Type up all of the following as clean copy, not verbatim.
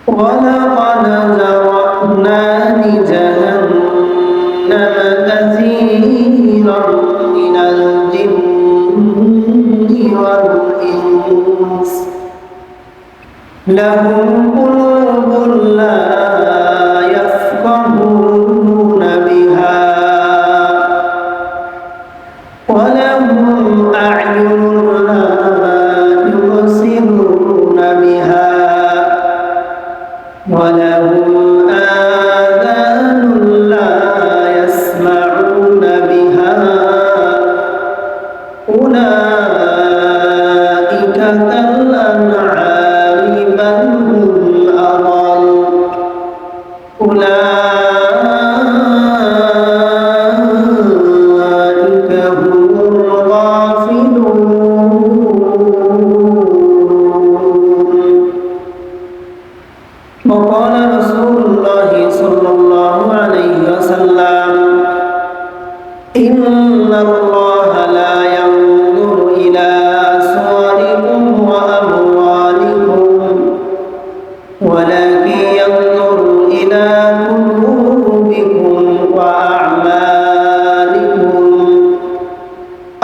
ولقد ذرأنا لجهنم كثيرا من الجن والإنس لهم قلوب لا يفقهون بها ولهم أعين لا يبصرون بها ولهم آذان لا يسمعون بها أولئك كالأنعام بل هم أضل أولئك هم الغافلون. وقال رسول الله صلى الله عليه وسلم إن الله لا ينظر إلى صوركم وأموالكم ولكن ينظر إلى قلوبكم وأعمالكم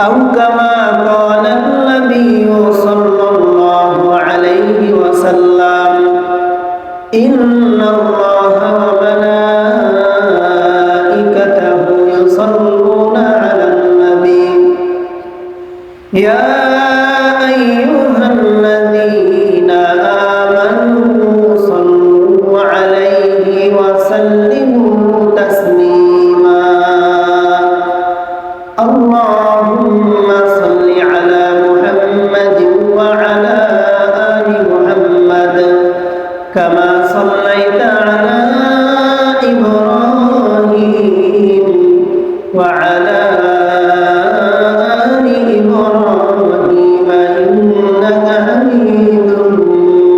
أو كما قال النبي صلى الله عليه وسلم إن الله وملائكته يصلون على النبي يا أيها الذين آمنوا صلوا عليه وسلموا تسليما اللهم صل على محمد وعلى آل محمد كما صليت على إبراهيم وعلى آل إبراهيم إنك حميد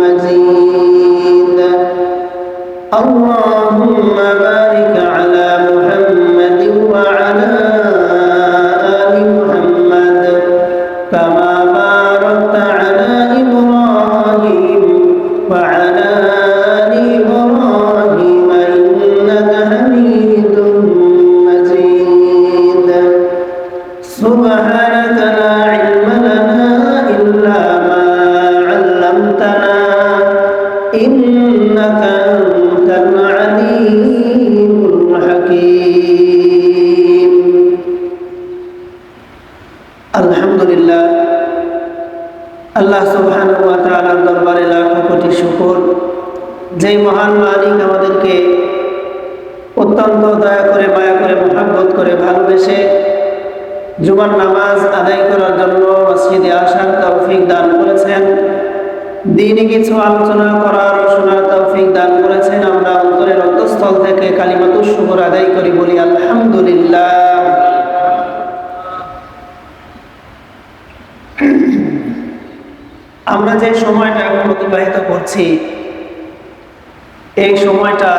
مجيد اللهم بارك على محمد وعلى آل محمد كما باركت على إبراهيم وعلى آل إبراهيم إنك حميد مجيد سبحانك لا علم لنا إلا ما علمتنا إنك أنت العليم الحكيم الحمد لله আল্লাহ সুবহানাহু ওয়া তাআলার দরবারে লাখো কোটি শুকর যেই মহান মালিক আমাদেরকে অত্যন্ত দয়া করে মায়া করে মহব্বত করে ভালোবেসে জুমার নামাজ আদায় করার জন্য মসজিদে আসার তৌফিক দান করেছেন দ্বীনি কিছু আলোচনা করার ও শোনার তৌফিক দান করেছেন আমরা অন্তরের অন্তঃস্থল থেকে কালিমাতুশ শুকর আদায় করি বলি আলহামদুলিল্লাহ আমরা যে সময়টা এখন অতিবাহিত করছি এই সময়টা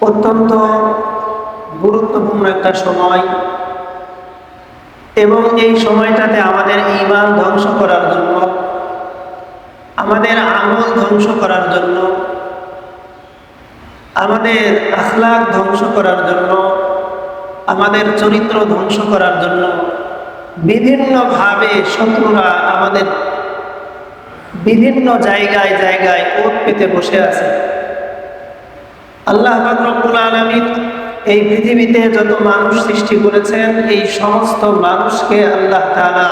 অত্যন্ত গুরুত্বপূর্ণ একটা সময় এবং এই সময়টাতে আমাদের ঈমান ধ্বংস করার জন্য আমাদের আমল ধ্বংস করার জন্য আমাদের আখলাক ধ্বংস করার জন্য আমাদের চরিত্র ধ্বংস করার জন্য বিভিন্নভাবে শত্রুরা আমাদের বিভিন্ন জায়গায় জায়গায় ওত পেতে বসে আছে আল্লাহ পাক রব্বুল আলামিন এই পৃথিবীতে যত মানুষ সৃষ্টি করেছেন এই সমস্ত মানুষকে আল্লাহ তাআলা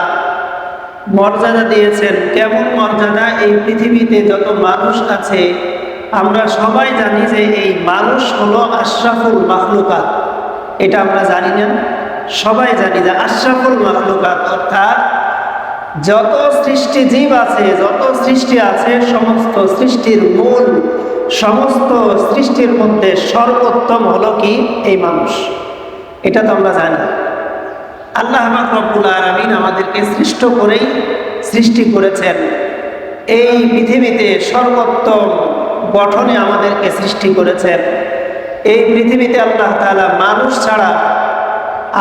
মর্যাদা দিয়েছেন কেমন মর্যাদা এই পৃথিবীতে যত মানুষ আছে আমরা সবাই জানি যে এই মানুষ হলো আশরাফুল মাখলুকাত এটা আমরা জানি না সবাই জানি যে আশরাফুল মাখলুকাত অর্থাৎ যত সৃষ্টি জীব আছে যত সৃষ্টি আছে সমস্ত সৃষ্টির মূল সমস্ত সৃষ্টির মধ্যে সর্বোত্তম হলো কি এই মানুষ এটা তো আমরা জানি আল্লাহ পাক রব্বুল আলামিন আমাদেরকে সৃষ্টি করেছেন এই পৃথিবীতে সর্বোত্তম গঠনে আমাদেরকে সৃষ্টি করেছেন এই পৃথিবীতে আল্লাহ তাআলা মানুষ ছাড়া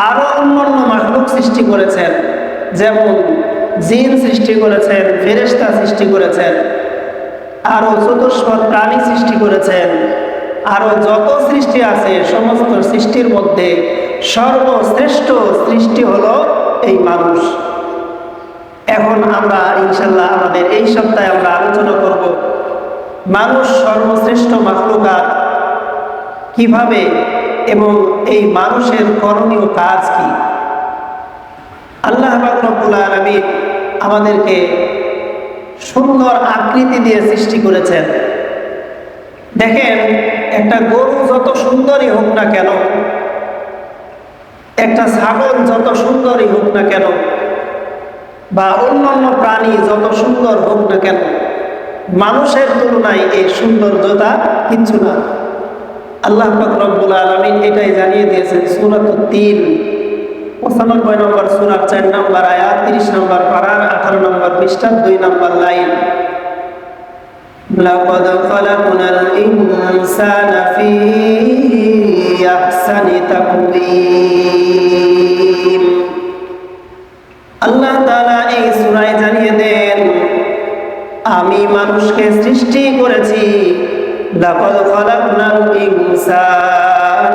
আরো অন্যান্য মাখলুক সৃষ্টি করেছেন যেমন জিন সৃষ্টি করেছেন ফেরেশতা সৃষ্টি করেছেন আরো চতুষ্পদ প্রাণী সৃষ্টি করেছেন, আরো যত সৃষ্টি আছে সমস্ত সৃষ্টির মধ্যে সর্বশ্রেষ্ঠ সৃষ্টি হলো এই মানুষ। এখন আমরা ইনশাল্লাহ আমাদের এই সপ্তাহে আমরা আলোচনা করব মানুষ সর্বশ্রেষ্ঠ মাখলুকাত কিভাবে এবং এই মানুষের করণীয় কাজ কি। আল্লাহ পাক রব্বুল আলামিন আমাদেরকে সুন্দর আকৃতি দিয়ে সৃষ্টি করেছেন। দেখেন, একটা গরু যত সুন্দরই হোক না কেন, একটা ছাগল যত সুন্দরই হোক না কেন, বা অন্যান্য প্রাণী যত সুন্দর হোক না কেন, মানুষের তুলনায় এই সৌন্দর্যতা কিচ্ছু না। আল্লাহ পাক রব্বুল আলামিন এটাই জানিয়ে দিয়েছেন সূরাতুত তিন 95 নম্বর সূরার 4 নম্বর আয়াত, 30 নম্বর পারার 18 নম্বর পৃষ্ঠার 2 নম্বর লাইন। লাকাদ খালাকনাল ইনসানা ফি আহসানি তাকওয়িম। আল্লাহ তাআলা এই সূরায় জানিয়ে দেন, আমি মানুষকে সৃষ্টি করেছি। লাকাদ খালাকনাল ইনসান,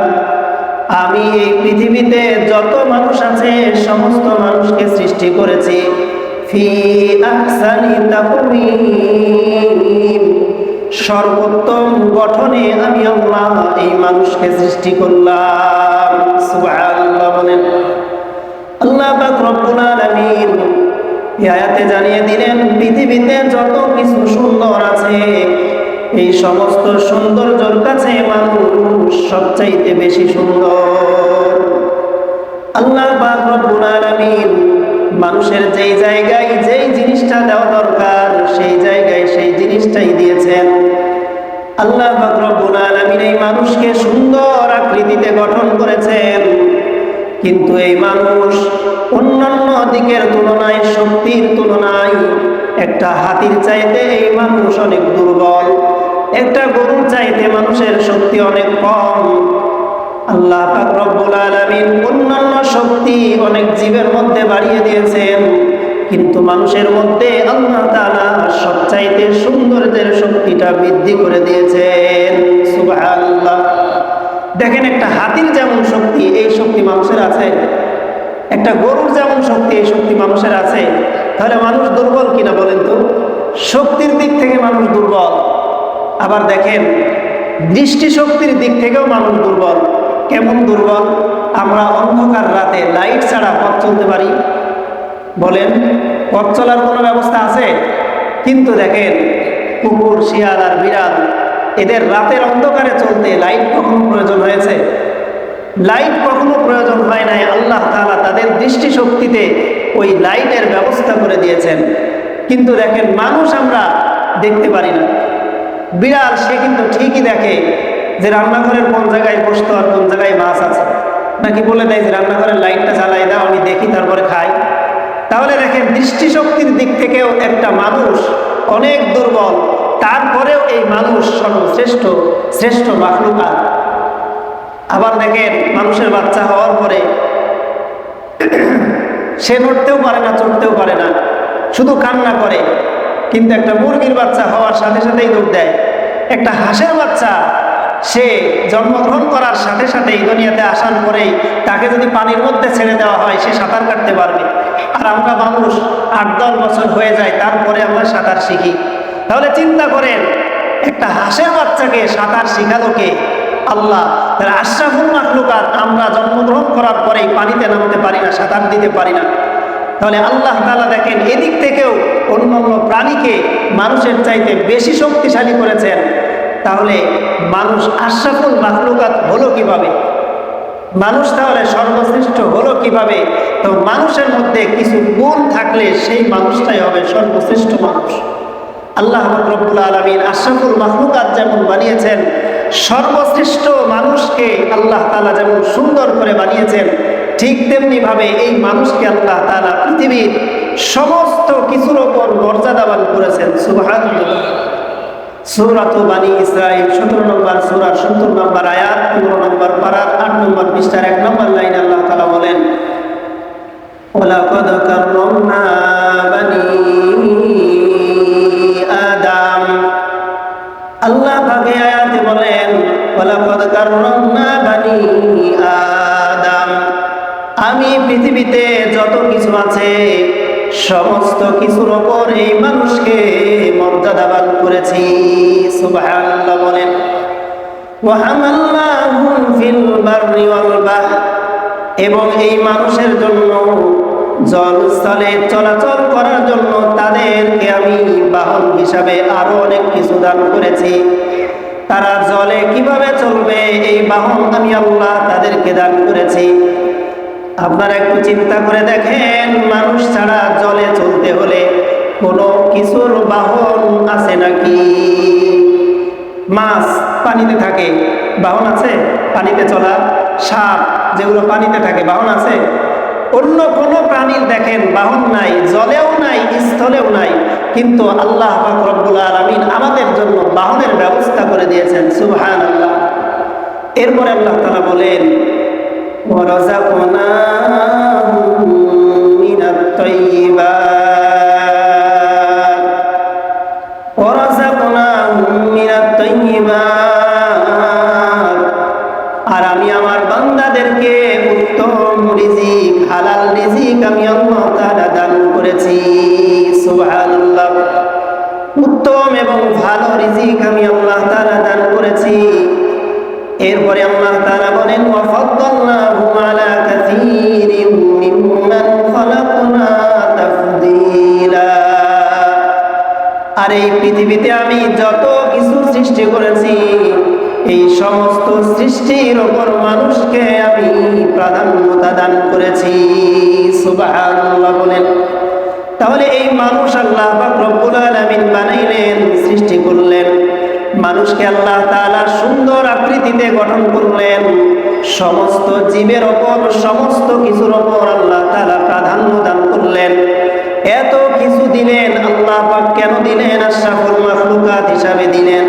আমি এই পৃথিবীতে যত মানুষ আছে সমস্ত মানুষকে সৃষ্টি করেছি ফি আহসানি তাকওয়িম, সর্বোত্তম গঠনে আমি আল্লাহ এই মানুষকে সৃষ্টি করলাম। সুবহানাল্লাহ বলেন। আল্লাহ পাক রব্বুল আলামিন এই আয়াতে জানিয়ে দিলেন পৃথিবীতে যত কিছু সুন্দর আছে এই সমস্ত সৌন্দর্যের কাছে মানুষ সবচাইতে বেশি সুন্দর। আল্লাহ পাক রব্বুল আলামিন মানুষের যেই জায়গায় যেই জিনিসটা দেওয়া দরকার সেই জায়গায় সেই জিনিসটাই দিয়েছেন। আল্লাহ পাক রব্বুল আলামিন এই মানুষকে সুন্দর আকৃতিতে গঠন করেছেন, কিন্তু এই মানুষ অন্যান্য দিকের তুলনায়, শক্তির তুলনায় একটা হাতির চাইতে এই মানুষ অনেক দুর্বল, একটা গরুর চাইতে মানুষের শক্তি অনেক কম। আল্লাহ পাক রব্বুল আলামিন অন্যান্য শক্তি অনেক জীবের মধ্যে বাড়িয়ে দিয়েছেন, কিন্তু মানুষের মধ্যে আল্লাহ তাআলা সবচাইতে সৌন্দর্যের শক্তিটা বৃদ্ধি করে দিয়েছেন। সুবহানাল্লাহ। দেখেন, একটা হাতির যেমন শক্তি এই শক্তি মানুষের আছে, একটা গরুর যেমন শক্তি এই শক্তি মানুষের আছে, তাহলে মানুষ দুর্বল কিনা বলেন তো? শক্তির দিক থেকে মানুষ দুর্বল। আবার দেখেন, দৃষ্টিশক্তির দিক থেকেও মানুষ দুর্বল। কেমন দুর্বল? আমরা অন্ধকার রাতে লাইট ছাড়া পথ চলতে পারি? বলেন, পথ চলার কোনো ব্যবস্থা আছে? কিন্তু দেখেন, কুকুর, শিয়াল আর বিড়াল এদের রাতের অন্ধকারে চলতে লাইট কখনো প্রয়োজন হয়েছে? লাইট কখনো প্রয়োজন হয় নাই। আল্লাহ তাআলা তাদের দৃষ্টিশক্তিতে ওই লাইটের ব্যবস্থা করে দিয়েছেন। কিন্তু দেখেন, মানুষ আমরা দেখতে পারি না। বিড়াল সে কিন্তু ঠিকই দেখে যে রান্নাঘরের কোন জায়গায় বসতো আর কোন জায়গায় মাছ আছে, নাকি বলে দেয় যে রান্নাঘরের লাইটটা জ্বালাই দাও, আমি দেখি তারপরে খাই। তাহলে দেখেন, দৃষ্টিশক্তির দিক থেকেও একটা মানুষ অনেক দুর্বল, তারপরেও এই মানুষ শ্রেষ্ঠ মাখলুকাত। আবার দেখেন, মানুষের বাচ্চা হওয়ার পরে সে নড়তেও পারে না, চড়তেও পারে না, শুধু কান্না করে। কিন্তু একটা মুরগির বাচ্চা হওয়ার সাথে সাথেই দৌড় দেয়। একটা হাঁসের বাচ্চা সে জন্মগ্রহণ করার সাথে সাথেই দুনিয়াতে আসার পরেই তাকে যদি পানির মধ্যে ছেড়ে দেওয়া হয় সে সাঁতার কাটতে পারবে। আর আমরা মানুষ 8-10 বছর হয়ে যায় তারপরে আমরা সাঁতার শিখি। তাহলে চিন্তা করেন, একটা হাঁসের বাচ্চাকে সাঁতার শিখালো কে? আল্লাহ। তাহলে আশরাফুল মাখলুকাত আমরা জন্মগ্রহণ করার পরেই পানিতে নামতে পারি না, সাঁতার দিতে পারি না। তাহলে আল্লাহ তাআলা দেখেন এদিক থেকেও অন্যান্য প্রাণীকে মানুষের চাইতে বেশি শক্তিশালী করেছেন। তাহলে মানুষ আশরাফুল মাখলুকাত হলো কিভাবে? মানুষ তাহলে সর্বশ্রেষ্ঠ হলো কিভাবে? তো মানুষের মধ্যে কিছু গুণ থাকলে সেই মানুষটাই হবে সর্বশ্রেষ্ঠ মানুষ। আল্লাহ রাব্বুল আলামিন আশরাফুল মাখলুকাত যেমন বানিয়েছেন, সর্বশ্রেষ্ঠ মানুষকে আল্লাহ তাআলা যেমন সুন্দর করে বানিয়েছেন, ঠিক তেমনি ভাবে এই মানুষকে আল্লাহ তাআলা পৃথিবীর সমস্ত কিছুর উপর মর্যাদাবান করেছেন। সুবহানাল্লাহ। সূরাতু বানী ইসরাঈল 17 নম্বর সূরার 70 নম্বর আয়াত, 15 নম্বর পারার 8 নম্বর পৃষ্ঠার 1 নম্বর লাইনে আল্লাহ তাআলা বলেন, ওয়ালাকাদ কাররামনা বানী আদম আল্লাহ পাকে আয়াতে বলেন ওয়ালাকাদ কাররামনা বানি আদম, আমি পৃথিবীতে যত কিছু আছে সমস্ত কিছুর উপর এই মানুষকে মর্যাদাবান করেছি। সুবহানাল্লাহ বলেন। ওয়া হামালনাহুম ফিল বাররি ওয়াল বাহর, এবং এই মানুষের জন্য জলস্থলে চলাচল করার জন্য তাদেরকে আমি বাহন হিসাবে আরো অনেক কিছু দান করেছি। তারা জলে কিভাবে চলবে এই বাহন আমি আল্লাহ তাদেরকে দান করেছি। আপনারা একটু চিন্তা করে দেখেন, মানুষ ছাড়া জলে চলতে হলে কোনো কিছুর বাহন আছে নাকি? মাছ পানিতে থাকে, বাহন আছে? পানিতে চলা সাপ যেগুলো পানিতে থাকে, বাহন আছে? অন্য কোনো প্রাণীর দেখেন বাহন নাই, জলেও নাই, স্থলেও নাই, কিন্তু আল্লাহ পাক রব্বুল আলামিন আমাদের জন্য বাহনের ব্যবস্থা করে দিয়েছেন। সুবহানাল্লাহ। এরপরে আল্লাহ তাআলা বলেন ওয়ারাযাকনাহুম মিনাত তাইয়্যিবাত, ওয়ারাযাকনাহুম মিনাত তাইয়্যিবাত, আর আমি আমার বান্দাদেরকে উত্তম রিজিক, হালাল রিজিক আমি আল্লাহ তাআলা দান করেছি। সুবহানাল্লাহ। উত্তম এবং ভালো রিজিক আমি আল্লাহ তাআলা দান করেছি। এরপরে আল্লাহ তাআলা বলেন ওয়া ফাদ্দালনাহুম আলা কাসীরিম মিম্মান খালাকনা তাফদীলা, আর এই পৃথিবীতে আমি যত কিছু সৃষ্টি করেছি এই সমস্ত সৃষ্টির উপর মানুষকে আমি প্রাধান্যতা দান করেছি। সুবহানাল্লাহ বলেন। তাহলে এই মানুষ আল্লাহ পাক রব্বুল আলামিন বানাইলেন, সৃষ্টি করলেন। মানুষকে আল্লাহ তাআলা সুন্দর আকৃতিতে গঠন করলেন। সমস্ত জীবের ওপর, সমস্ত কিছুর ওপর আল্লাহ তাআলা প্রাধান্য দান করলেন। এত কিছু দিলেন, আল্লাহ পাক কেন দিলেন? আশরাফুল মাখলুকাত হিসাবে দিলেন।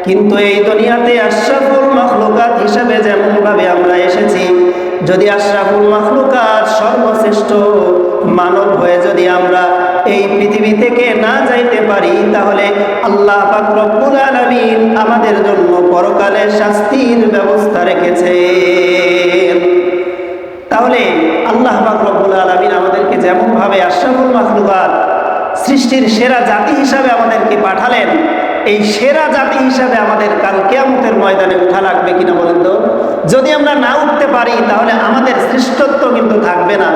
কিন্তু এই দুনিয়াতে আশরাফুল মাখলুকাত হিসাবে যেমন ভাবে আমরা এসেছি, যদি আশরাফুল মাখলুকাত সর্বশ্রেষ্ঠ মানব হয়ে যদি আমরা এই পৃথিবী থেকে না যাইতে পারি, তাহলে আল্লাহ পাক রব্বুল আলামিন আমাদের জন্য পরকালে শাস্তির ব্যবস্থা রেখেছেন। তাহলে আল্লাহ পাক রব্বুল আলামিন আমাদেরকে যেমন ভাবে আশরাফুল মাখলুকাত, সৃষ্টির সেরা জাতি হিসাবে আমাদেরকে পাঠালেন, এই সেরা জাতি হিসাবে আমাদের কাল কিয়ামতের ময়দানে উঠা লাগবে কিনা বলেন তো? যদি আমরা না উঠতে পারি তাহলে আমাদের শ্রেষ্ঠত্ব কিন্তু থাকবে না।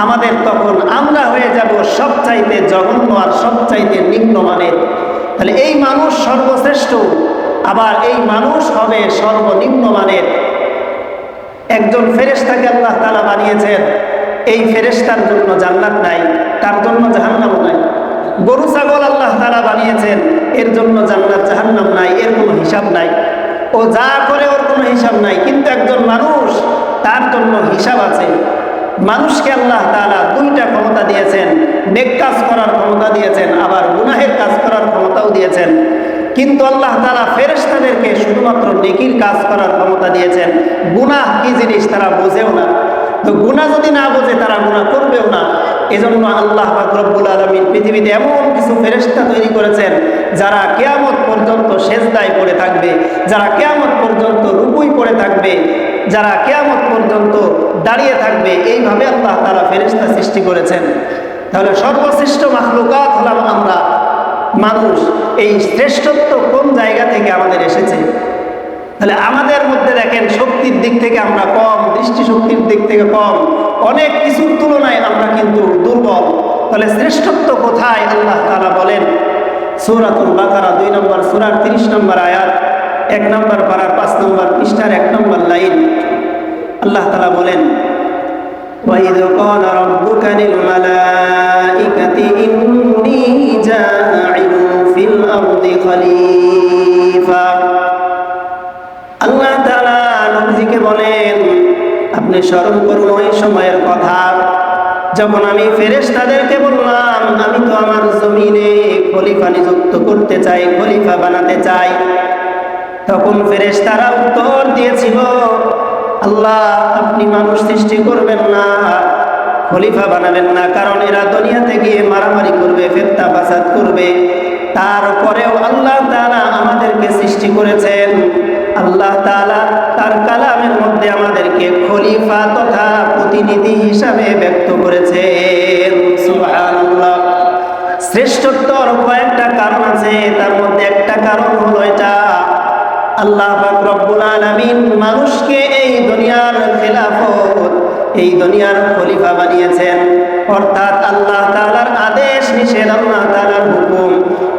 আমাদের তখন আমরা হয়ে যাব সবচাইতে জঘন্য আর সবচাইতে নিম্নমানের। তাহলে এই মানুষ সর্বশ্রেষ্ঠ, আবার এই মানুষ হবে সর্বনিম্নমানের। একজন ফেরেশতাকে আল্লাহ তাআলা বানিয়েছেন, এই ফেরেশতার জন্য জান্নাত নাই, তার জন্য জাহান্নাম নাই। গরু ছাগল আল্লাহ তাআলা বানিয়েছেন, এর জন্য জান্নাত জাহান্নাম নাই, এর কোনো হিসাব নাই। ও যা করে ওর কোনো হিসাব নাই। কিন্তু একজন মানুষ, তার জন্য হিসাব আছে। মানুষকে আল্লাহ তাআলা দুইটা ক্ষমতা দিয়েছেন, নেক কাজ করার ক্ষমতা দিয়েছেন, আবার গুনাহের কাজ করার ক্ষমতাও দিয়েছেন। কিন্তু আল্লাহ তাআলা ফেরেশতাদেরকে শুধুমাত্র নেকির কাজ করার ক্ষমতা দিয়েছেন। গুনাহ কি জিনিস তারা বোঝেও না। তো গুনাহ যদি না বোঝে তারা গুনাহ করবেও না। এজন্য আল্লাহ পাক রব্বুল আলামিন পৃথিবীতে এমন কিছু ফেরেশতা তৈরি করেছেন যারা কিয়ামত পর্যন্ত সেজদায় পড়ে থাকবে, যারা কিয়ামত পর্যন্ত রুকুই পড়ে থাকবে, যারা কিয়ামত পর্যন্ত দাঁড়িয়ে থাকবে। এইভাবে আল্লাহ তাআলা ফেরেশতা সৃষ্টি করেছেন। তাহলে সর্বশ্রেষ্ঠ মাখলুকাত হলাম আমরা, মানুষ। এই শ্রেষ্ঠত্ব কোন জায়গা থেকে আমাদের এসেছে? তাহলে আমাদের মধ্যে দেখেন শক্তির দিক থেকে আমরা কম, দৃষ্টিশক্তির দিক থেকে কম, অনেক কিছুর তুলনায় আমরা কিন্তু দুর্বল। তাহলে শ্রেষ্ঠত্ব কোথায়? আল্লাহ তাআলা বলেন সূরাতুল বাকারা 2 নম্বর সূরার 30 নম্বর আয়াত, 1 নম্বর পারার 5 নম্বর পৃষ্ঠার 1 নম্বর লাইন। আল্লাহ তাআলা বলেন وَإِذْ قَالَ رَبُّكَ لِلْمَلَائِكَةِ إِنِّي جَاعِلٌ فِي الْأَرْضِ خَلِيفَةً। আল্লাহ তাআলা নবীজিকে বলেন, আপনি স্মরণ করুন ওই সময়ের কথা যখন আমি ফেরেশতাদেরকে বললাম আমি তো আমার জমিনে খলিফা নিযুক্ত করতে চাই, খলিফা বানাতে চাই। তখন ফেরেশতারা উত্তর দিয়েছিল, আল্লাহ আপনি মানুষ সৃষ্টি করবেন না, খলিফা বানাবেন না, কারণ এরা দুনিয়াতে গিয়ে মারামারি করবে, ফিতনা ফাসাদ করবে। তারপরেও আল্লাহ তাআলা আমাদেরকে করেছেন। আল্লাহ তাআলা তার কালামের মধ্যে আমাদেরকে খলিফা তথা প্রতিনিধি হিসাবে ব্যক্ত করেছেন। সুবহানাল্লাহ। শ্রেষ্ঠত্বর কয়েকটা কারণ আছে, তার মধ্যে একটা কারণ হলো এটা, আল্লাহ পাক রব্বুল আলামিন মানুষকে এই দুনিয়ার খেলাফত, এই দুনিয়ার খলিফা বানিয়েছেন। অর্থাৎ আল্লাহ তাআলার আদেশ নিষেধ, আল্লাহ তাআলার হুকুম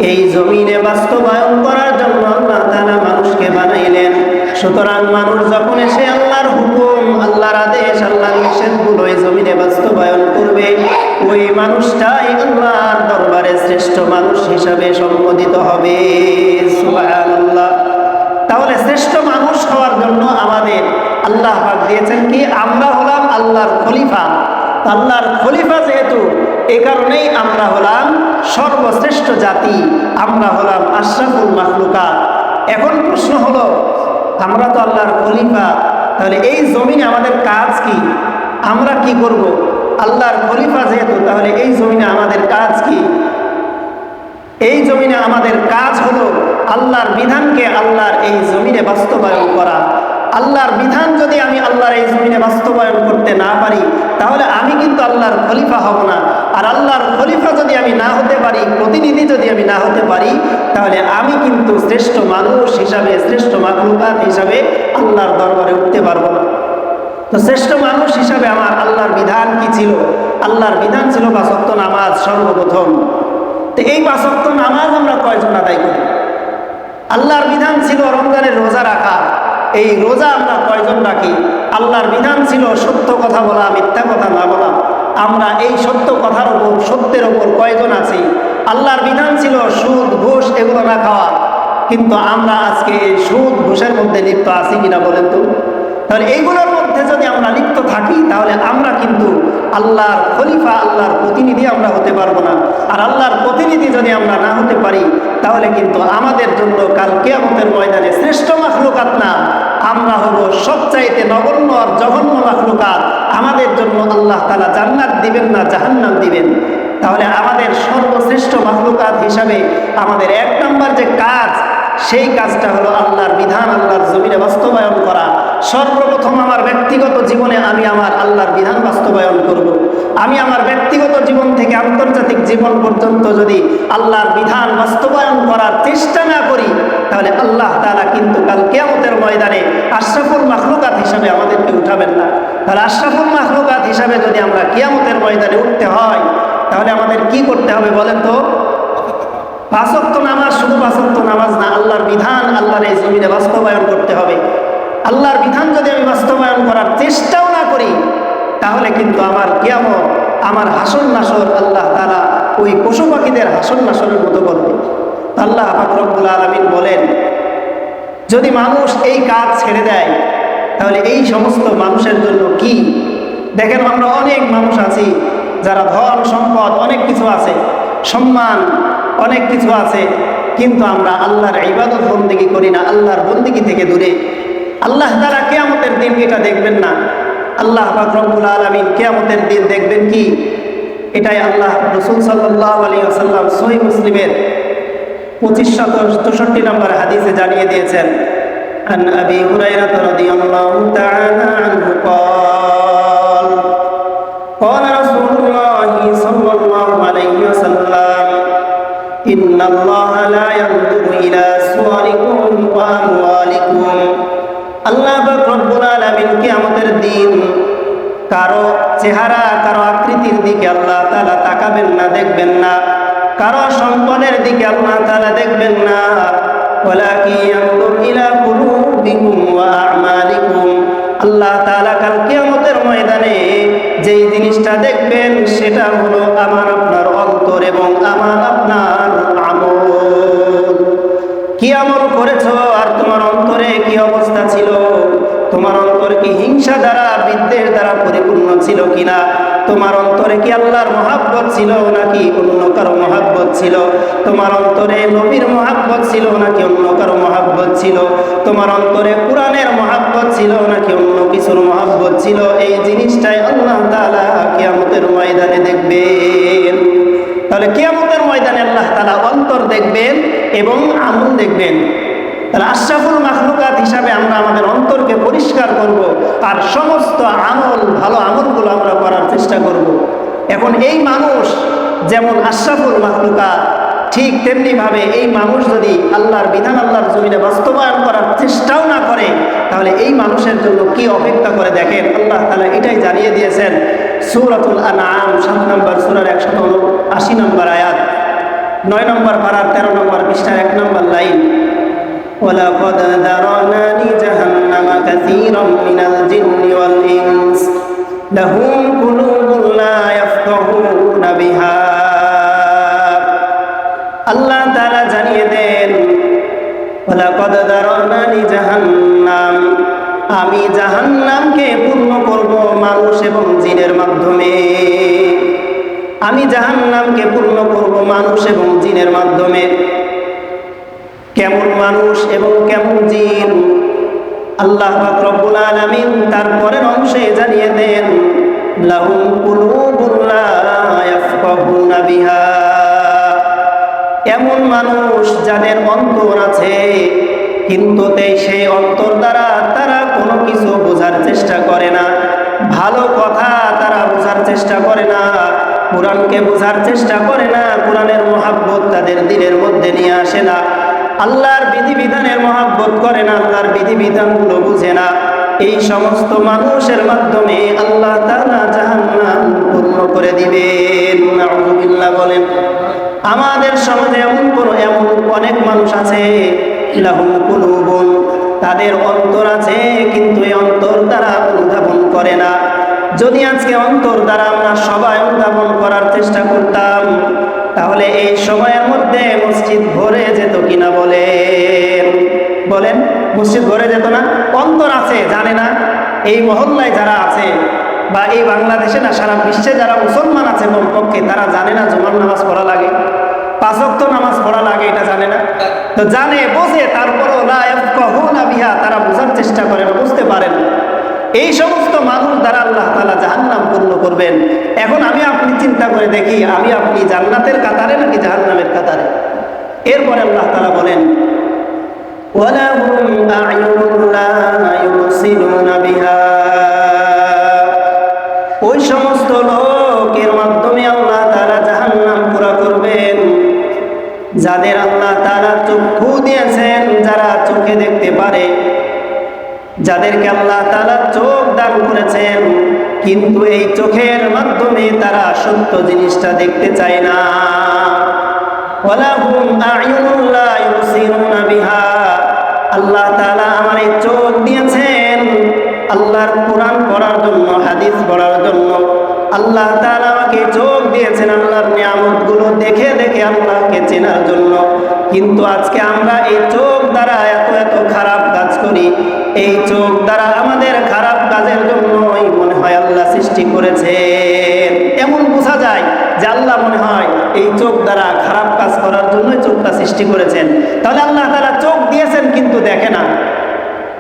এই জমিনে বাস্তবায়ন করার জন্য আল্লাহ তাআলা মানুষকে বানাইলেন। সুতরাং মানুষ যখন এসে আল্লাহর হুকুম, আল্লাহর আদেশ, আল্লাহর নিষেধগুলো এই জমিনে বাস্তবায়ন করবে, ওই মানুষটাই আল্লাহর দরবারে শ্রেষ্ঠ মানুষ হিসাবে সম্বোধিত হবে। সুবহানাল্লাহ। তাহলে শ্রেষ্ঠ মানুষ হওয়ার জন্য আমাদের আল্লাহ পাক দিয়েছেন কি, আমরা হলাম আল্লাহর খলিফা। আল্লাহর খলিফা যেহেতু, এই কারণেই আমরা হলাম সর্বশ্রেষ্ঠ জাতি, আমরা হলাম আশরাফুল মাখলুকাত। এখন প্রশ্ন হলো, আমরা তো আল্লাহর খলিফা, তাহলে এই জমিনে আমাদের কাজ কি? আমরা কি করব? আল্লাহর খলিফা যেহেতু, তাহলে এই জমিনে আমাদের কাজ কি? এই জমিনে আমাদের কাজ হলো আল্লাহর বিধানকে আল্লাহর এই জমিনে বাস্তবায়ন করা। আল্লাহর বিধান যদি আমি আল্লাহর এই জমিনে বাস্তবায়ন করতে না পারি, তাহলে আমি কিন্তু আল্লাহর খলিফা হব না। আর আল্লাহর খলিফা যদি আমি না হতে পারি, প্রতিনিধি যদি আমি না হতে পারি, তাহলে আমি কিন্তু শ্রেষ্ঠ মানুষ হিসাবে, শ্রেষ্ঠ মাখলুকাত হিসাবে আল্লাহর দরবারে উঠতে পারবো না। তো শ্রেষ্ঠ মানুষ হিসাবে আমার আল্লাহর বিধান কি ছিল? আল্লাহর বিধান ছিল ৫ ওয়াক্ত নামাজ সর্বপ্রথম। তো এই ৫ ওয়াক্ত নামাজ আমরা কয়জন আদায় করি? আল্লাহর বিধান ছিল রমজানের রোজা রাখা, এই রোজা আমরা কয়জন রাখি? আল্লাহর বিধান ছিল সত্য কথা বলা, মিথ্যা কথা না বলা, আমরা এই সত্য কথার উপর, সত্যের উপর কয়জন আছি? আল্লাহর বিধান ছিল সুদ ঘুষ এগুলো না খাওয়া, কিন্তু আমরা আজকে এই সুদ ঘুষের মধ্যে লিপ্ত আছি কিনা বলেন তো? তাহলে এইগুলোর মধ্যে যদি আমরা লিপ্ত থাকি, তাহলে আমরা কিন্তু আল্লাহর খলিফা, আল্লাহর প্রতিনিধি আমরা হতে পারবো না। আর আল্লাহর প্রতিনিধি যদি আমরা না হতে পারি, তাহলে কিন্তু আমাদের জন্য কাল কিয়ামতের ময়দানে শ্রেষ্ঠ মাখলুকাত না, আমরা হব সবচাইতে নগণ্য আর জঘন্য মাখলুকাত। আমাদের জন্য আল্লাহ তাআলা জান্নাত দিবেন না, জাহান্নাম দিবেন। তাহলে আমাদের সর্বশ্রেষ্ঠ মাখলুকাত হিসাবে আমাদের ১ নম্বর যে কাজ, সেই কাজটা হলো আল্লাহর বিধান আল্লাহর জমিনে বাস্তবায়ন করা। সর্বপ্রথম আমার ব্যক্তিগত জীবনে আমি আমার আল্লাহর বিধান বাস্তবায়ন করব। আমি আমার ব্যক্তিগত জীবন থেকে আন্তর্জাতিক জীবন পর্যন্ত যদি আল্লাহর বিধান বাস্তবায়ন করার চেষ্টা না করি, তাহলে আল্লাহ তাআলা কিন্তু কাল কিয়ামতের ময়দানে আশরাফুল মাখলুকাত হিসাবে আমাদেরকে উঠাবেন না। তাহলে আশরাফুল মাখলুকাত হিসাবে যদি আমরা কিয়ামতের ময়দানে উঠতে হয়, তাহলে আমাদের কি করতে হবে বলেন তো? ৫ ওয়াক্ত নামাজ, শুধু ৫ ওয়াক্ত নামাজ না, আল্লাহর বিধান আল্লাহর এই জমিনে বাস্তবায়ন করতে হবে। আল্লাহর বিধান যদি আমি বাস্তবায়ন করার চেষ্টাও না করি, তাহলে কিন্তু আমার কিয়ামত, আমার হাসর নাসর আল্লাহ তাআলা ওই পশু পাখিদের হাসর নাসরের মতো করবে। আল্লাহ পাক রব্বুল আলামিন বলেন, যদি মানুষ এই কাজ ছেড়ে দেয়, তাহলে এই সমস্ত মানুষের জন্য কি? দেখেন, আমরা অনেক মানুষ আছি যারা ধন সম্পদ অনেক কিছু আছে, সম্মান অনেক কিছু আছে, কিন্তু আমরা আল্লাহর ইবাদত বন্দেগী করি না, আল্লাহর বন্দেগী থেকে দূরে। আল্লাহ তাআলা কিয়ামতের দিন এটা দেখবেন না। আল্লাহ পাক রব্বুল আলামিন কিয়ামতের দিন দেখবেন কি? এটাই আল্লাহ রাসূল সাল্লাল্লাহু আলাইহি ওয়াসাল্লাম সহিহ মুসলিমের 2564 নম্বর হাদিসে জানিয়ে দিয়েছেন। আন আবি হুরায়রা রাদিয়াল্লাহু তাআলা আনহু قال قال رسول الله صلى الله عليه وسلم إن الله لا ينظر إلى صوركم وأموالكم। আল্লাহ পাক রব্বুল আলামিন কিয়ামতের দিন কারো চেহারা, কারো আকৃতির দিকে আল্লাহ তাআলা তাকাবেন না, দেখবেন না। কারো সম্পদের দিকে আল্লাহ তাআলা দেখবেন না। ওয়ালাকিন ইয়ানজুর ইলা কুলুবিকুম ওয়া আমালিকুম। আল্লাহ তাআলা কাল কিয়ামতের ময়দানে যেই জিনিসটা দেখবেন, সেটা হলো আমার আপনার অন্তর এবং আমার আপনার আমল। কি আমল করেছো আর তোমার অন্তরে কি অবস্থা ছিল? তোমার অন্তর কি হিংসা দ্বারা, বিদ্বেষ দ্বারা পরিপূর্ণ ছিল কিনা? তোমার অন্তরে কি আল্লাহর মহাব্বত ছিল নাকি অন্য কারো মহাব্বত ছিল? তোমার অন্তরে নবীর মহাব্বত ছিল নাকি অন্য কারো মহাব্বত ছিল? তোমার অন্তরে কোরআনের মহাব্বত ছিল নাকি অন্য কিছুর মহাব্বত ছিল? এই জিনিসটাই আল্লাহ তাআলা কিয়ামতের ময়দানে দেখবেন। তাহলে কিয়ামতের ময়দানে আল্লাহ তাআলা অন্তর দেখবেন এবং আমল দেখবেন। তাহলে আশরাফুল মাখলুকাত হিসাবে আমরা আমাদের অন্তরকে পরিষ্কার করব, আর সমস্ত আমল, ভালো আমলগুলো আমরা করার চেষ্টা করব। এখন এই মানুষ যেমন আশরাফুল মাখলুকাত, ঠিক তেমনিভাবে এই মানুষ যদি আল্লাহর বিধান আল্লাহর জমিনে বাস্তবায়ন করার চেষ্টাও না করে, তাহলে এই মানুষের জন্য কি অপেক্ষা করে দেখেন। আল্লাহ তাআলা এটাই জানিয়ে দিয়েছেন সূরাতুল আনআম 7 নম্বর সূরার 180 নম্বর আয়াত, 9 নম্বর পারার 13 নম্বর পৃষ্ঠার 1 নম্বর লাইন, ওয়ালাকাদ যারানা লিজাহান্নামা কাসীরাম মিনাল জিন্নি ওয়াল ইনস লাহুম কুলুবুন লা ইয়াফকাহুনা বিহা। আল্লাহ তাআলা জানিয়ে দেন, ওয়ালাকাদ যারানা লিজাহান্নাম, আমি জাহান্নামকে পূর্ণ করব মানুষ এবং জিনের মাধ্যমে। আমি জাহান্নামকে পূর্ণ করব মানুষ এবং জিনের মাধ্যমে। কেমন মানুষ এবং কেমন জিন? আল্লাহ পাক রব্বুল আলামিন তার পরের অংশে জানিয়ে দেন, লাহুম কুলুবুন লা ইয়াফকাহুনা বিহা। এমন মানুষ যাদের অন্তর আছে, কিন্তু সেই অন্তর দ্বারা তারা কোনো কিছু বোঝার চেষ্টা করে না, ভালো কথা তারা বোঝার চেষ্টা করে না, কোরআনকে বোঝার চেষ্টা করে না, কোরআনের মহাব্বত তাদের দিলের মধ্যে নিয়ে আসে না, আল্লাহর বিধিবিধানের মহাব্বত করে না, আল্লাহর বিধিবিধানগুলো বুঝে না। এই সমস্ত মানুষের মাধ্যমে আল্লাহ তাআলা জাহান্নাম পূর্ণ করে দিবেন। নাউযুবিল্লাহ বলেন। আমাদের সমাজে এমন অনেক মানুষ আছে, লাহুম কুলুবুন, তাদের অন্তর আছে, কিন্তু এই অন্তর দ্বারা অনুধাবন করে না। যদি আজকে অন্তর দ্বারা আমরা সবাই অনুধাবন করার চেষ্টা করতাম, তাহলে এই সময়ের মধ্যে মসজিদ ভরে যেত কিনা বলেন? বলেন, মসজিদ ভরে যেত না? অন্তর আছে, জানে না। এই মহল্লায় যারা আছে বা এই বাংলাদেশে না, সারা বিশ্বে যারা মুসলমান আছে কমপক্ষে, তারা জানে না জুমার নামাজ পড়া লাগে, 5 ওয়াক্ত নামাজ পড়া লাগে, এটা জানে না। তো জানে, বোঝে, তারপরও লা ইয়াফকাহুনা বিহা, তারা বোঝার চেষ্টা করে না, বুঝতে পারেন। এই সমস্ত মানুষ দ্বারা আল্লাহ তাআলা জাহান্নাম পূর্ণ করবেন। এখন আমি আপনি চিন্তা করে দেখি, আমি আপনি জান্নাতের কাতারে নাকি জাহান্নামের কাতারে? এরপরে আল্লাহ তাআলা বলেন, ওয়ালাহুম আ'য়ুনুন লা ইউবসিরুনা বিহা। ওই সমস্ত লোকের মাধ্যমে আল্লাহ তাআলা জাহান্নাম পুরা করবেন, যাদের আল্লাহ তাআলা চক্ষু দিয়েছেন, যারা চোখে দেখতে পারে, যাদেরকে আল্লাহ তাআলা চোখ দান করেছেন, কিন্তু এই চোখের মাধ্যমে তারা সত্য জিনিসটা দেখতে চায় না। ওয়ালাহুম আ'য়ুনুন লা ইউবসিরুনা বিহা। আল্লাহ তাআলা আমার এই চোখ দিয়েছেন আল্লাহর কোরআন পড়ার জন্য, হাদিস পড়ার জন্য। আল্লাহ তাআলা আমাকে চোখ দিয়েছেন আল্লাহর নিয়ামতগুলো দেখে দেখে আল্লাহকে চেনার জন্য। কিন্তু আজকে আমরা এই চোখ দ্বারা এত খারাপ কাজ করি। এই চোখ দ্বারা আমাদের খারাপ কাজের জন্যই মনে হয় আল্লাহ সৃষ্টি করেছেন। এমন বোঝা যায় যে আল্লাহ মনে হয় এই চোখ দ্বারা খারাপ কাজ করার জন্যই চোখটা সৃষ্টি করেছেন। তাহলে আল্লাহ তাআলা চোখ দিয়েছেন কিন্তু দেখে না।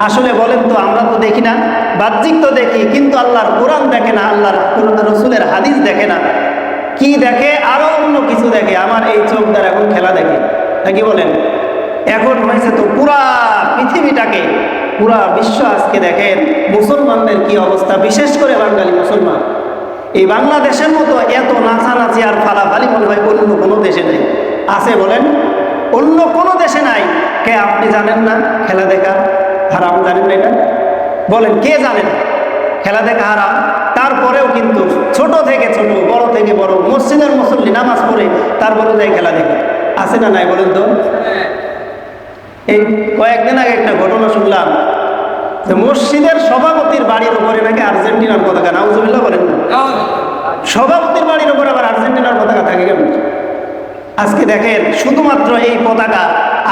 আসলে বলেন তো, আমরা তো দেখি না, বাহ্যিক তো দেখি, কিন্তু আল্লাহর কোরআন দেখে না, আল্লাহর রাসূলের হাদিস দেখে না। কি দেখে? আরো অন্য কিছু দেখে। আমার এই চোখ দ্বারা এখন খেলা দেখে, নাকি বলেন? এখন হয়েছে তো পুরা পৃথিবীটাকে, পুরা বিশ্ব আজকে দেখেন মুসলমানদের কি অবস্থা, বিশেষ করে বাঙালি মুসলমান। এই বাংলাদেশের মতো এত নাচানাচি আর ফালাফালি মনে হয় অন্য কোনো দেশে নেই। আছে বলেন? অন্য কোনো দেশে নাই। কে আপনি জানেন না খেলা দেখা হারাম? জানেন না এটা? বলেন, কে জানেন খেলা দেখা হারাম? তারপরেও কিন্তু ছোট থেকে ছোট, বড় থেকে বড়, মসজিদের মুসল্লি নামাজ পড়ে তারপরে যায় খেলা দেখে। আছে না নাই বলেন তো? এই কয়েকদিন আগে একটা ঘটনা শুনলাম যে মসজিদের সভাপতির বাড়ির উপরে নাকি আর্জেন্টিনার পতাকা। নাউজুবিল্লাহ বলেন না? সভাপতির বাড়ির উপরে আবার আর্জেন্টিনার পতাকা থাকে কেমন? আজকে দেখেন, শুধুমাত্র এই পতাকা,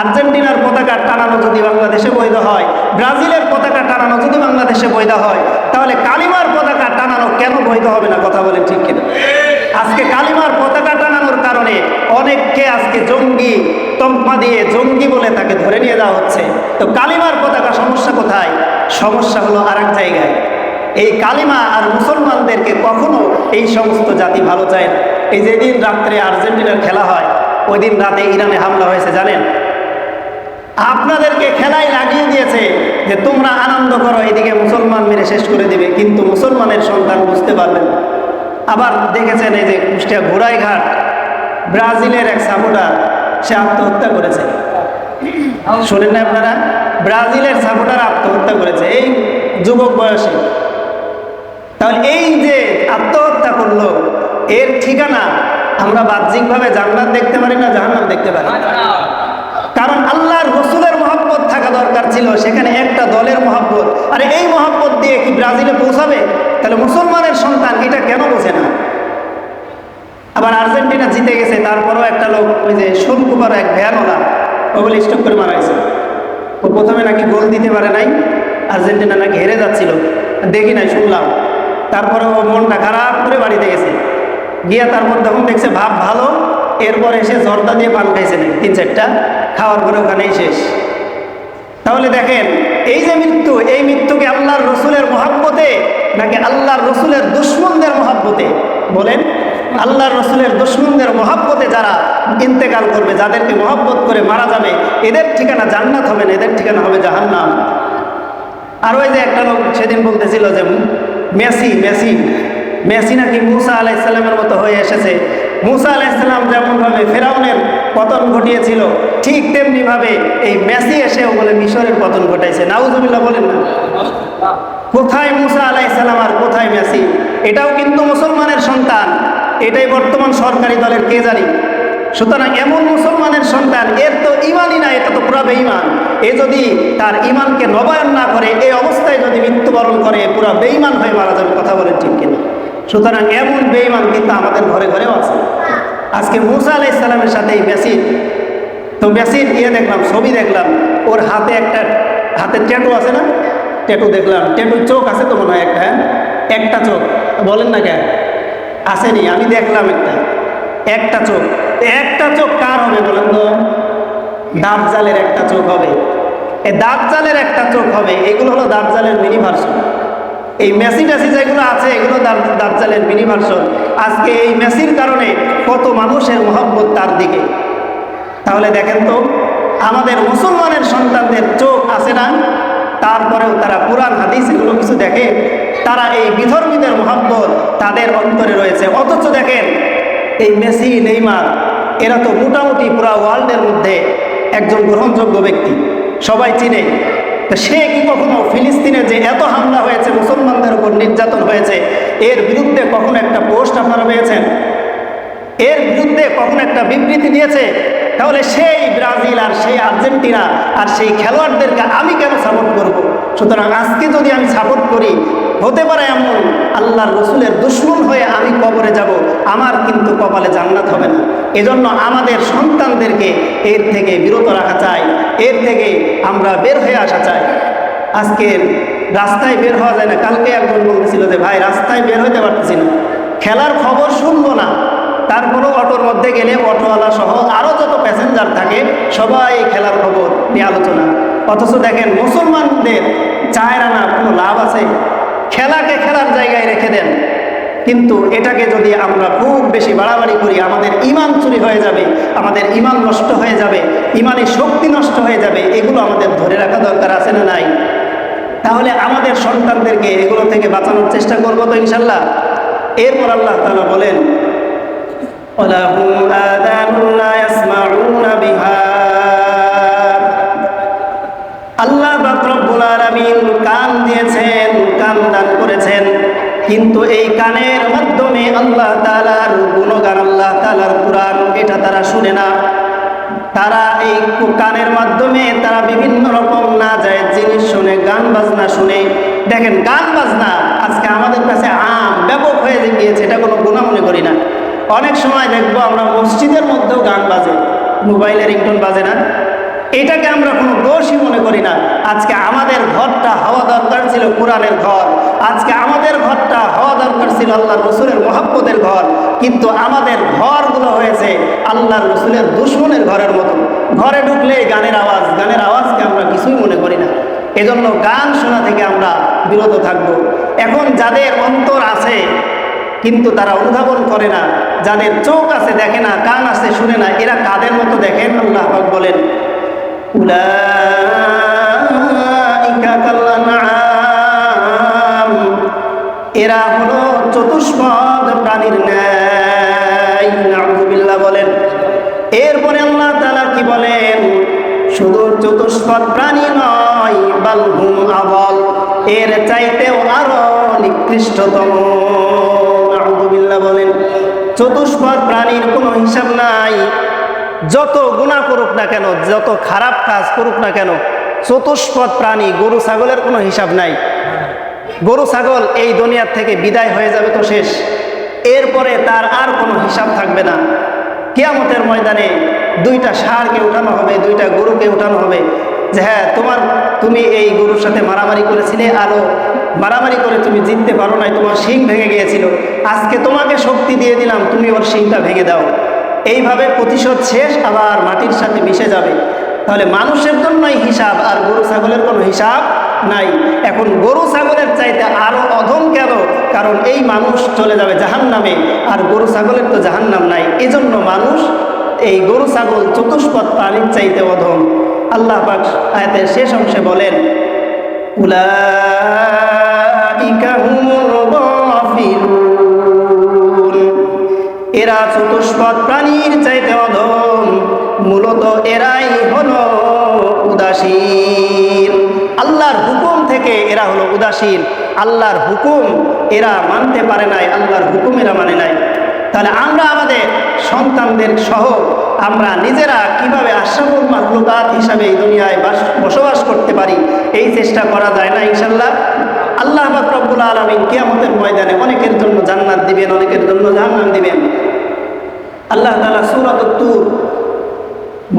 আর্জেন্টিনার পতাকা টানানো যদি বাংলাদেশে বৈধ হয়, ব্রাজিলের পতাকা টানানো যদি বাংলাদেশে বৈধ হয়, তাহলে কালিমার পতাকা টানানো কেন বৈধ হবে না? কথা বলেন ঠিক কিনা? আজকে কালিমার পতাকা টানানোর কারণে অনেককে আজকে জঙ্গি তকমা দিয়ে জঙ্গি বলে তাকে ধরে নিয়ে যাওয়া হচ্ছে। তো কালিমার পতাকা সমস্যা কোথায়? সমস্যা হলো আর এক জায়গায়। এই কালিমা আর মুসলমানদেরকে কখনো এই সমস্ত জাতি ভালো চায় না। এই যেদিন রাত্রে আর্জেন্টিনার খেলা হয়, ওই দিন রাতে ইরানে হামলা হয়েছে জানেন? আপনাদেরকে খেলায় লাগিয়ে দিয়েছে যে তোমরা আনন্দ করো, এদিকে মুসলমান মেরে শেষ করে দিবে, কিন্তু মুসলমানের সন্তান বুঝতে পারবেন। আবার দেখেছেন এই যে কুষ্টিয়া ঘোড়াইঘাট ব্রাজিলের এক সাপোর্টার সে আত্মহত্যা করেছে, শোনেন না আপনারা? ব্রাজিলের সাপোর্টার আত্মহত্যা করেছে এই যুবক বয়সে। তাহলে এই যে আত্মহত্যা করলো, এর ঠিকানা আমরা বাহ্যিকভাবে জান্নাত দেখতে পারি না, জাহান্নাম দেখতে পারি? কারণ আল্লাহর রসুলের মহব্বত থাকা দরকার ছিল, সেখানে একটা দলের মহব্বত। আর এই মহব্বত দিয়ে কি ব্রাজিলে পৌঁছাবে? তাহলে মুসলমানের সন্তান এটা কেন বোঝে না? আবার আর্জেন্টিনা জিতে গেছে, তারপরও একটা লোক ওই যে শোনকুমার এক ভ্যানওয়ালা ওগুলো স্টপ করে মারা গেছে। ও প্রথমে নাকি গোল দিতে পারে নাই, আর্জেন্টিনা নাকি হেরে যাচ্ছিল, দেখি নাই, শুনলাম। তারপরে ও মনটা খারাপ করে বাড়িতে গেছে, গিয়া তারপর তখন দেখছে ভাব ভালো, এরপর এসে জর্দা দিয়ে পান খাইছে নাকি 3-4টা, খাওয়ার পরে ওখানেই শেষ। তাহলে দেখেন এই যে মৃত্যু, এই মৃত্যুকে আল্লাহর রসুলের মহাব্বতে নাকি আল্লাহর রসুলের দুশ্মনদের মহাব্বতে? বলেন, আল্লাহর রসুলের দুশ্মনদের মহাব্বতে যারা ইন্তেকাল করবে, যাদেরকে মহাব্বত করে মারা যাবে, এদের ঠিকানা জান্নাত হবে না, এদের ঠিকানা হবে জাহান্নাম। আর ওই যে একটা লোক সেদিন বলতেছিল যে মেসি মেসি মেসি নাকি মুসা আলাইহিসসালামের মতো হয়ে এসেছে। মুসা আলাইহিসসালাম যেমনভাবে ফেরাউনের পতন ঘটিয়েছিল, ঠিক তেমনিভাবে এই মেসি এসেও বলে মিশরের পতন ঘটাইছে। নাউজুবিল্লাহ বলেন না? কোথায় মুসা আলাইহিসসালাম আর কোথায় মেসি? এটাও কিন্তু মুসলমানের সন্তান, এটাই বর্তমান সরকারি দলের কে জানি। সুতরাং এমন মুসলমানের সন্তান, এর তো ইমানই না, এটা তো পুরা বেঈমান। এ যদি তার ইমানকে নবায়ন না করে, এই অবস্থায় যদি মৃত্যুবরণ করে, পুরা বেঈমান হয়ে মারা যাবে। কথা বলেন ঠিক কিনা? সুতরাং এমন বেঈমান কিন্তু আমাদের ঘরে ঘরেও আছে। আজকে মুসা আলাইহিসসালামের সাথে এই মেসি, তো মেসির দেখলাম, ছবি দেখলাম, ওর হাতে হাতের ট্যাটু আছে না, ট্যাটু দেখলাম, ট্যাটু চোখ আছে তো মনে হয় একটা, একটা চোখ, বলেন না কেন আসেনি? আমি দেখলাম একটা চোখ। একটা চোখ কার হবে বলেন তো? দাজ্জালের একটা চোখ হবে, এই দাজ্জালের একটা চোখ হবে। এগুলো হলো দাজ্জালের মিনি ভার্সন। এই মেসি টেসি যেগুলো আছে, এগুলো দাজ্জালের মিনি ভার্সন। আজকে এই মেসির কারণে কত মানুষের মহব্বত তার দিকে। তাহলে দেখেন তো, আমাদের মুসলমানের সন্তানদের চোখ আছে না, তারপরেও তারা কোরআন হাদিস এগুলো কিছু দেখে, তারা এই বিধর্মীদের মহব্বত তাদের অন্তরে রয়েছে। অথচ দেখেন এই মেসি, নেইমার, এরা তো মোটামুটি পুরা ওয়ার্ল্ডের মধ্যে একজন গ্রহণযোগ্য ব্যক্তি, সবাই চিনে। তো সে কি কখনো ফিলিস্তিনে যে এত হামলা হয়েছে, মুসলমানদের উপর নির্যাতন হয়েছে, এর বিরুদ্ধে কখনো একটা পোস্ট আপনারা পেয়েছেন? এর বিরুদ্ধে কখনো একটা বিবৃতি দিয়েছে? তাহলে সেই ব্রাজিল আর সেই আর্জেন্টিনা আর সেই খেলোয়াড়দেরকে আমি কেন সাপোর্ট করব? সুতরাং আজকে যদি আমি সাপোর্ট করি, হতে পারে এমন আল্লাহর রসুলের দুশমন হয়ে আমি কবরে যাব, আমার কিন্তু কপালে জান্নাত হবে না। এজন্য আমাদের সন্তানদেরকে এর থেকে বিরত রাখা চাই, এর থেকে আমরা বের হয়ে আসা চাই। আজকে রাস্তায় বের হওয়া যায় না। কালকে একজন বলতেছিল যে ভাই রাস্তায় বের হতে পারতেছি না, খেলার খবর শুনবো না, তারপরেও অটোর মধ্যে গেলে অটোওয়ালা সহ আরও যত প্যাসেঞ্জার থাকে সবাই খেলার খবর নিয়ে আলোচনা। অথচ দেখেন মুসলমানদের চায়ের আনা কোনো লাভ আছে? খেলাকে খেলার জায়গায় রেখে দেন, কিন্তু এটাকে যদি আমরা খুব বেশি বাড়াবাড়ি করি, আমাদের ইমান চুরি হয়ে যাবে, আমাদের ইমান নষ্ট হয়ে যাবে, ইমানি শক্তি নষ্ট হয়ে যাবে। এগুলো আমাদের ধরে রাখা দরকার আছে না নাই? তাহলে আমাদের সন্তানদেরকে এগুলো থেকে বাঁচানোর চেষ্টা করবো তো ইনশাল্লাহ। এরপর আল্লাহ তাআলা বলেন, আল্লাহ রব্বুল আলামিন কান দিয়েছেন, কান দান করেছেন, কিন্তু এই কানের মাধ্যমে আল্লাহ তাআলার গুণগান, আল্লাহ তাআলার কোরআন, এটা তারা শুনে না। তারা এই কানের মাধ্যমে তারা বিভিন্ন রকম না যায় জিনিস শুনে, গান বাজনা শুনে। দেখেন গান বাজনা আজকে আমাদের কাছে ব্যাপক হয়ে গিয়েছে, এটা কোনো গুনাহ মনে করি না। অনেক সময় দেখবো আমরা মসজিদের মধ্যেও গান বাজে, মোবাইলে রিংটোন বাজে না, এটাকে আমরা কোনো দোষই মনে করি না। আজকে আমাদের ঘরটা হওয়া দরকার ছিল কোরআনের ঘর, আজকে আমাদের ঘরটা হওয়া দরকার ছিল আল্লাহর রসুলের মহব্বতের ঘর, কিন্তু আমাদের ঘরগুলো হয়েছে আল্লাহর রসুলের দুশমনের ঘরের মতো। ঘরে ঢুকলে গানের আওয়াজ, গানের আওয়াজকে আমরা কিছুই মনে করি না। এজন্য গান শোনা থেকে আমরা বিরত থাকব। এখন যাদের অন্তর আছে কিন্তু তারা অনুধাবন করে না, যাদের চোখ আছে দেখে না, কান আছে শুনে না, এরা কাদের মতো দেখেন? আল্লাহ পাক বলেন, উলাইকা কাল আনআম, এরা হলো চতুষ্পদ প্রাণীর ন্যায়। নাউযুবিল্লাহ বলেন। এরপরে আল্লাহ তাআলা কি বলেন? শুধু চতুষ্পদ প্রাণী নয়, বাল হুম আযাল, এর চাইতেও আরো নিকৃষ্টতম। নাউযুবিল্লাহ বলেন। চতুষ্পদ প্রাণীর কোনো হিসাব নাই। যত গুনাহ করুক না কেন, যত খারাপ কাজ করুক না কেন, চতুষ্পদ প্রাণী গরু ছাগলের কোনো হিসাব নাই। গরু ছাগল এই দুনিয়ার থেকে বিদায় হয়ে যাবে তো শেষ, এরপরে তার আর কোনো হিসাব থাকবে না। কিয়ামতের ময়দানে দুইটা ষাঁড়কে উঠানো হবে, দুইটা গরুকে উঠানো হবে, যে হ্যাঁ তুমি এই গরুর সাথে মারামারি করেছিলে, আরো মারামারি করে তুমি জিততে পারো নাই, তোমার শিং ভেঙে গিয়েছিল, আজকে তোমাকে শক্তি দিয়ে দিলাম, তুমি ওর শিংটা ভেঙে দাও। এইভাবে প্রতিশোধ শেষ, আবার মাটির সাথে মিশে যাবে। তাহলে মানুষের জন্যই হিসাব, আর গরু ছাগলের কোনো হিসাব নাই। এখন গরু ছাগলের চাইতে আরো অধম কেন? কারণ এই মানুষ চলে যাবে জাহান্নামে, আর গরু ছাগলের তো জাহান্নাম নাই। এজন্য মানুষ, এই গরু ছাগল চতুষ্পদ প্রাণীর চাইতে অধম। আল্লাহ পাক আয়াতের শেষ অংশে বলেন, উলাইকা হুমুল গাফিলুন, এরা চতুষ্পদ প্রাণীর চাইতে অধম। মূলত এরাই হলো উদাসীন। আল্লাহর হুকুম থেকে এরা হলো উদাসীন। আল্লাহর হুকুম এরা মানতে পারে নাই, আল্লাহর হুকুম এরা মানে নাই। তাহলে আমরা আমাদের সন্তানদের সহ আমরা নিজেরা কিভাবে আশরাফুল মাখলুকাত হিসাবে এই দুনিয়ায় বসবাস করতে পারি, এই চেষ্টা করা যায় না ইনশাআল্লাহ। আল্লাহ পাক রব্বুল আলামিন কিয়ামতের ময়দানে অনেকের জন্য জান্নাত দিবেন, অনেকের জন্য জাহান্নাম দিবেন। আল্লাহ তাআলা সূরাতুত তুর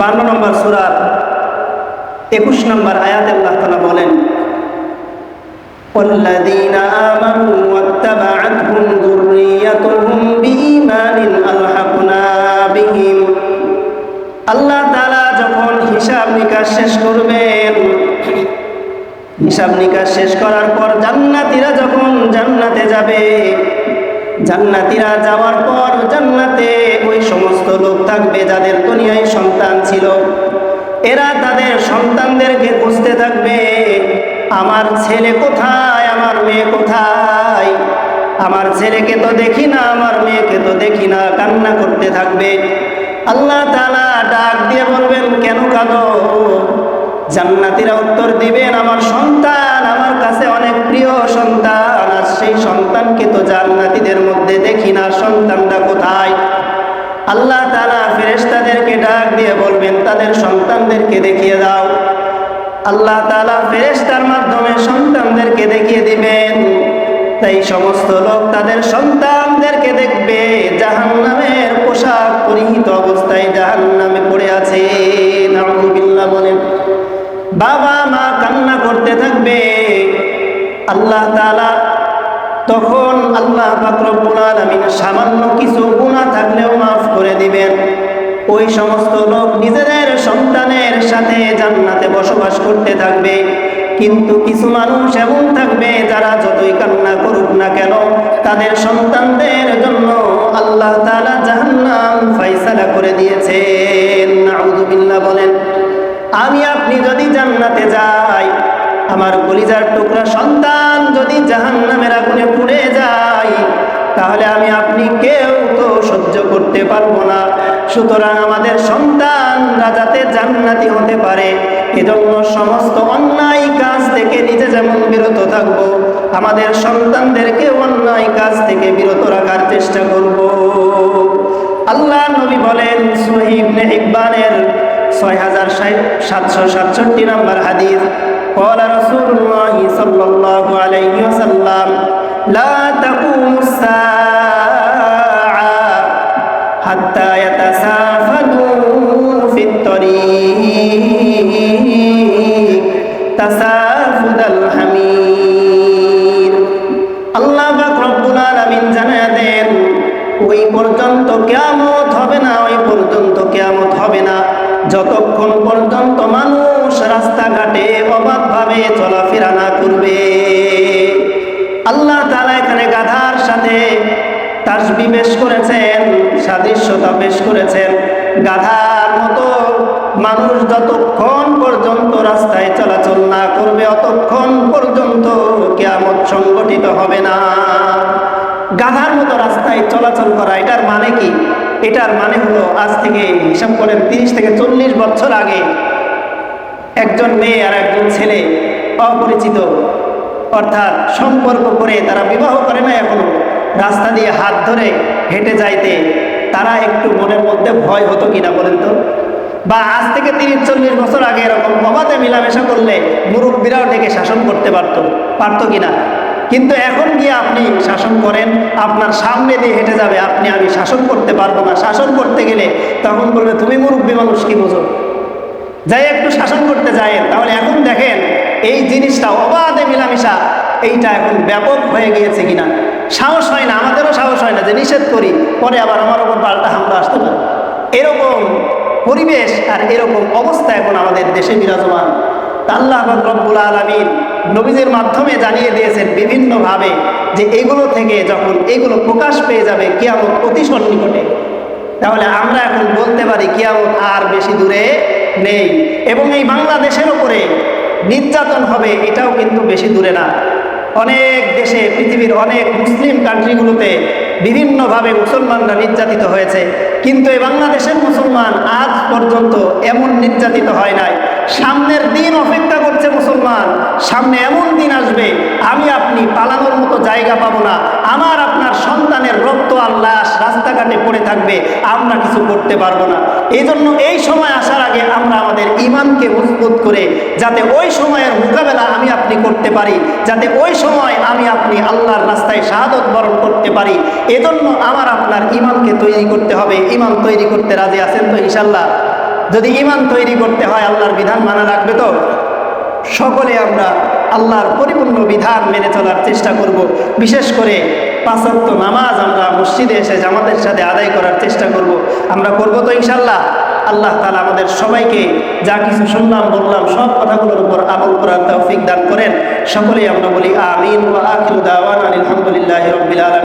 52 নম্বর সূরার 21 নম্বর আয়াতে আল্লাহ তাআলা বলেন, والذين آمنوا واتبعتهم ذريتهم بإيمان ألحقنا بهم। আল্লাহ তাআলা যখন হিসাব নিকাশ শেষ করবেন, হিসাব নিকাশ শেষ করার পর জান্নাতীরা যখন জান্নাতে যাবে, জান্নাতীরা যাওয়ার পর জান্নাতে ওই সমস্ত লোক থাকবে যাদের দুনিয়ায় সন্তান ছিল। এরা তাদের সন্তানদেরকে খুঁজতে থাকবে, আমার ছেলে কোথায়, আমার মেয়ে কোথায়, আমার ছেলেকে তো দেখি না, আমার মেয়েকে তো দেখি না, কান্না করতে থাকবে। আল্লাহ তাআলা ডাক দিয়ে বলবেন, কেন কাঁদো? জান্নাতীরা উত্তর দিবেন, আমার সন্তান আমার কাছে অনেক প্রিয় সন্তান, আর সেই সন্তানকে তো জান্নাতীদের মধ্যে দেখি না, সন্তানটা কোথায়? আল্লাহ তাআলা ফেরেশতাদেরকে ডাক দিয়ে বলবেন, তাদের সন্তানদেরকে দেখিয়ে দাও। আল্লাহ তাআলা ফেরেশতার মাধ্যমে সন্তানদেরকে দেখিয়ে দিবেন। তাই সমস্ত লোক তাদের সন্তানদেরকে দেখবে জাহান্নামের পোশাক পরিহিত অবস্থায় জাহান্নামে পড়ে আছে। নাউযুবিল্লাহ বলেন। বাবা মা কান্না করতে থাকবে। আল্লাহ তাআলা তখন আল্লাহ পাক রব্বুল আলামিন সামান্য কিছু গুনাহ থাকলেও মাফ করে দিবেন। ওই সমস্ত লোক নিজেদের সন্তানের সাথে জান্নাতে বসবাস করতে থাকবে। কিন্তু কিছু মানুষ এমন থাকবে যারা যতই কান্না করুক না কেন, তাদের সন্তানদের জন্য আল্লাহ তাআলা জাহান্নাম ফয়সালা করে দিয়েছেন। নাউযুবিল্লাহ বলেন। আমি আপনি যদি জান্নাতে যাই, আমার কলিজার টুকরা সন্তান যদি জাহান্নামের আগুনে পুড়ে যায়, তাহলে আমি আপনি কেউ তো সহ্য করতে পারবো না। সুতরাং আমাদের সন্তানরা যাতে জান্নাতি হতে পারে, এজন্য সমস্ত অন্যায় কাজ থেকে নিজে যেমন বিরত থাকব, আমাদের সন্তানদেরকে অন্যায় কাজ থেকে বিরত রাখার চেষ্টা করব। আল্লাহ নবী বলেন, সহিহ ইবনে হিব্বানের 6767 নম্বর হাদিস, قال رسول الله صلى الله عليه وسلم لا تقوم الساعة حتى يتسافلوا في الطريق تسافد الحمير। আল্লাহ পাক রব্বুল আলামিন জানায় দেন, ওই পর্যন্ত কিয়ামত হবে না, ওই পর্যন্ত কিয়ামত হবে না যতক্ষণ পর্যন্ত মানুষ রাস্তাঘাটে অবাধভাবে চলাফেরা না করবে। আল্লাহ তাআলা এখানে গাধার সাথে তাসবিহ পেশ করেছেন, সাদৃশ্যতা পেশ করেছেন। গাধার মতো মানুষ যতক্ষণ পর্যন্ত রাস্তায় চলাচল না করবে অতক্ষণ পর্যন্ত কিয়ামত সংগঠিত হবে না। গাধার মতো রাস্তায় চলাচল করা, এটার মানে কি? এটার মানে হলো, আজ থেকে হিসাব করেন 30 থেকে 40 বছর আগে একজন মেয়ে আর একজন ছেলে অপরিচিত, অর্থাৎ সম্পর্ক করে তারা বিবাহ করে না এখনো, রাস্তা দিয়ে হাত ধরে হেঁটে যাইতে তারা একটু মনের মধ্যে ভয় হতো কিনা বলেন তো? বা আজ থেকে 30-40 বছর আগে এরকম অবাধে মেলামেশা করলে মুরব্বীরাও ডেকে শাসন করতে পারতো কিনা? কিন্তু এখন গিয়ে আপনি শাসন করেন, আপনার সামনে দিয়ে হেঁটে যাবে, আমি শাসন করতে পারবো না। শাসন করতে গেলে তখন বলবে তুমি মুরব্বী মানুষ, কি বোঝো, যাই একটু শাসন করতে যায়। তাহলে এখন দেখেন এই জিনিসটা অবাধে মেলামেশা, এইটা এখন ব্যাপক হয়ে গিয়েছে কিনা। সাহস হয় না, আমাদেরও সাহস হয় না যে নিষেধ করি, পরে আবার আমার ওপর পাল্টা হামলা আসতে পারে। এরকম পরিবেশ আর এরকম অবস্থা এখন আমাদের দেশে বিরাজমান। আল্লাহ রব্বুল আলামিন নবীদের মাধ্যমে জানিয়ে দিয়েছেন বিভিন্নভাবে যে এগুলো থেকে যখন এগুলো প্রকাশ পেয়ে যাবে কিয়ামত অতি সন্নিকটে। তাহলে আমরা এখন বলতে পারি কিয়ামত আর বেশি দূরে নেই। এবং এই বাংলাদেশের ওপরে নির্যাতন হবে, এটাও কিন্তু বেশি দূরে না। অনেক দেশে, পৃথিবীর অনেক মুসলিম কান্ট্রিগুলোতে বিভিন্নভাবে মুসলমানরা নির্যাতিত হয়েছে, কিন্তু এই বাংলাদেশের মুসলমান আজ পর্যন্ত এমন নির্যাতিত হয় নাই। সামনের দিন অপেক্ষা করছে মুসলমান, সামনে এমন দিন আসবে আমি আপনি পালানোর মতো জায়গা পাবো না, আমার আপনার সন্তানের রক্ত আর লাশ রাস্তাঘাটে পড়ে থাকবে, আমরা কিছু করতে পারবো না। এই জন্য এই সময় আসার আগে আমরা আমাদের ঈমানকে মজবুত করে যাতে ওই সময়ের মোকাবেলা আমি আপনি করতে পারি, যাতে ওই সময় আমি আপনি আল্লাহর রাস্তায় শাহাদত বরণ করতে পারি, এজন্য আমার আপনার ঈমানকে তৈরি করতে হবে। ঈমান তৈরি করতে রাজি আছেন তো ইনশাআল্লাহ? যদি ঈমান তৈরি করতে হয় আল্লাহর বিধান মানা লাগবে তো। সকলে আমরা আল্লাহর পরিপূর্ণ বিধান মেনে চলার চেষ্টা করব। বিশেষ করে 5 ওয়াক্ত নামাজ আমরা মসজিদে এসে জামাতের সাথে আদায় করার চেষ্টা করব। আমরা করব তো ইনশাআল্লাহ। আল্লাহ তাআলা আমাদের সবাইকে যা কিছু শুনলাম বললাম সব কথাগুলোর উপর আমল করার তৌফিক দান করেন। সকলেই আমরা বলি আমিন। ওয়া আখিরু দাওয়ানা আলহামদুলিল্লাহি রাব্বিল আলামিন।